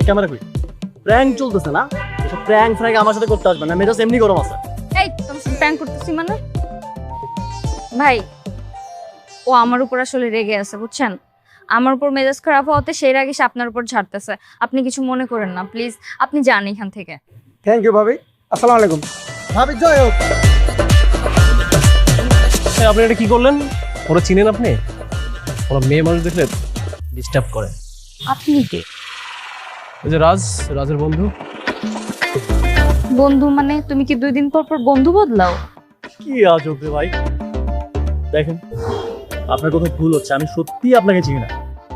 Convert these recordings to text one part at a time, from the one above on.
Camera কই? Prank চলতেছে না? এসব প্র্যাঙ্ক ফ্র্যাঙ্ক আমার সাথে করতে আসবে না, মেজাজ এমনি গরম আছে। এই তোমার সাথে প্র্যাঙ্ক করতেছি মানে? ভাই, ও আমার উপর আসলে রেগে আছে বুঝছেন। আমার উপর মেজাজ খারাপ হওয়াতে সেই রাগে সে আপনার উপর ঝাড়তেছে। আপনি কিছু মনে করেন না প্লিজ, আপনি যান এখান থেকে। থ্যাংক ইউ ভাবি। আসসালামু আলাইকুম। ভাবি জয় হোক। আপনি এটা কি করলেন? ওরা চিনেন আপনি? ওরা মেয়ে মানুষ দেখলে ডিস্টার্ব করে। আপনি কে? ওই যে রাজের বন্ধু। বন্ধু মানে তুমি কি 2 দিন পর পর বন্ধু বদলাও? কি আজব রে ভাই। দেখেন, আপনার কথা ভুল হচ্ছে, আমি সত্যি আপনাকে চিনি না।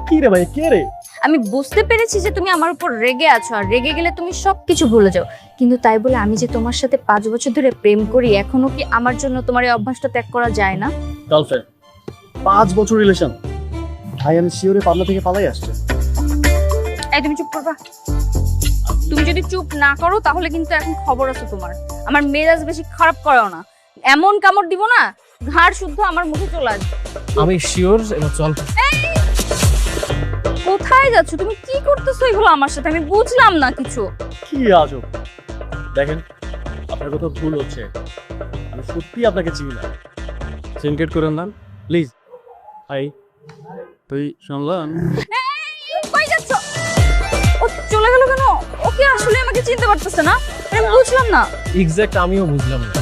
কি রে ভাই, কে রে? আমি বুঝতে পেরেছি যে তুমি আমার উপর রেগে আছো, আর রেগে গেলে তুমি সবকিছু ভুলে যাও। কিন্তু তাই বলে আমি যে তোমার সাথে 5 বছর ধরে প্রেম করি, এখনো কি আমার জন্য তোমার এই অভ্যাসটা ত্যাগ করা যায় না? গার্লফ্রেন্ড, 5 বছর রিলেশন। ভাই আমি শিওরে পাবনা থেকে পালাই আসছে। এই তুমি চুপ করবা। তুমি যদি চুপ না করো তাহলে কিন্তু এখন খবর আছে তোমার। আমার মেজাজ বেশি খারাপ করো না, এমন কামড় দিব না ঘাড় শুদ্ধ আমার মুখে চলে আসবে। আমি শিওর, এবার চল। কোথায় যাচ্ছ? তুমি কি করতেছো এগুলো আমার সাথে? আমি বুঝলাম না কিছু। কি আজব। দেখেন, আপনার কথা ভুল হচ্ছে, আমি সত্যি আপনাকে চিনি না। সিনকেট করেন না প্লিজ। হাই, তুই শুনলাম? কই যাচ্ছ? ও চলে গেল কেন? ওকে আসলে আমাকে চিনতে পারতেছে না, আমি বুঝলাম না। এক্স্যাক্ট আমিও বুঝলাম না।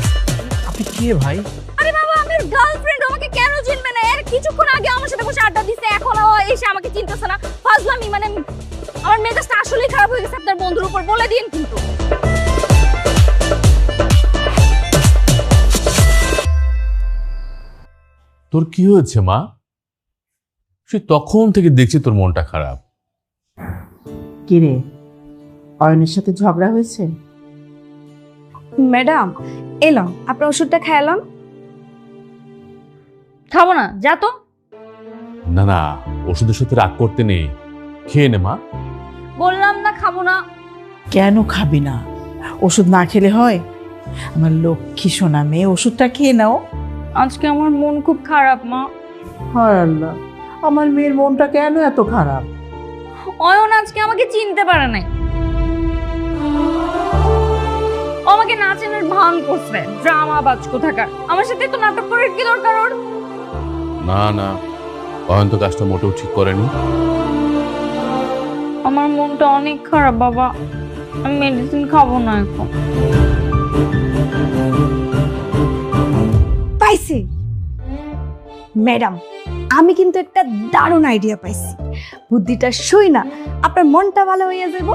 আপনি কে ভাই? আরে বাবা, আমি ওর গার্লফ্রেন্ড, আমাকে কেন চিনবে না? এর কিছুক্ষণ আগে আমার সাথে বসে আড্ডা দিছে, এখন ও এসে আমাকে চিনতেছে না। ফাজলামি মানে, আমার মেজাজটা আসলেই খারাপ হয়ে গেছে আপনার বন্ধুর উপর, বলে দিন কিন্তু। তোর কি হয়েছে মা? সে তখন থেকে দেখছি তোর মনটা খারাপ। কিরে, অয়নের সাথে ঝগড়া হয়েছে? ম্যাডাম এলাম, আপনার ওষুধটা খাইলাম। খাবো না, যা তো। না না, ওষুধের সাথে রাগ করতে নেই, খেয়ে নে মা। বললাম না খাবো না। কেন খাবি না? ওষুধ না খেলে হয়? আমার লক্ষ্মী সোনা মেয়ে, ওষুধটা খেয়ে নাও। আজকে আমার মন খুব খারাপ মা। হায় আল্লাহ, আমার মেয়ের মনটা কেন এত খারাপ? অয়ন আজকে আমাকে চিনতে পারে নাই। ও আমাকে না চেনার ভান করছে, ড্রামা বাজ কোথাকার। আমার সাথে তো নাটক করার কি দরকার ওর? না না, অয়ন তো কাজটা মোটেও ঠিক করেনি। আমার মনটা অনেক খারাপ বাবা, আমি মেডিসিন খাবো না এখন। পাইছি ম্যাডাম, আমি কিন্তু একটা দারুণ আইডিয়া পাইছি। বুদ্ধিটা শুই না আপনার মনটা ভালো হইয়া যাবে।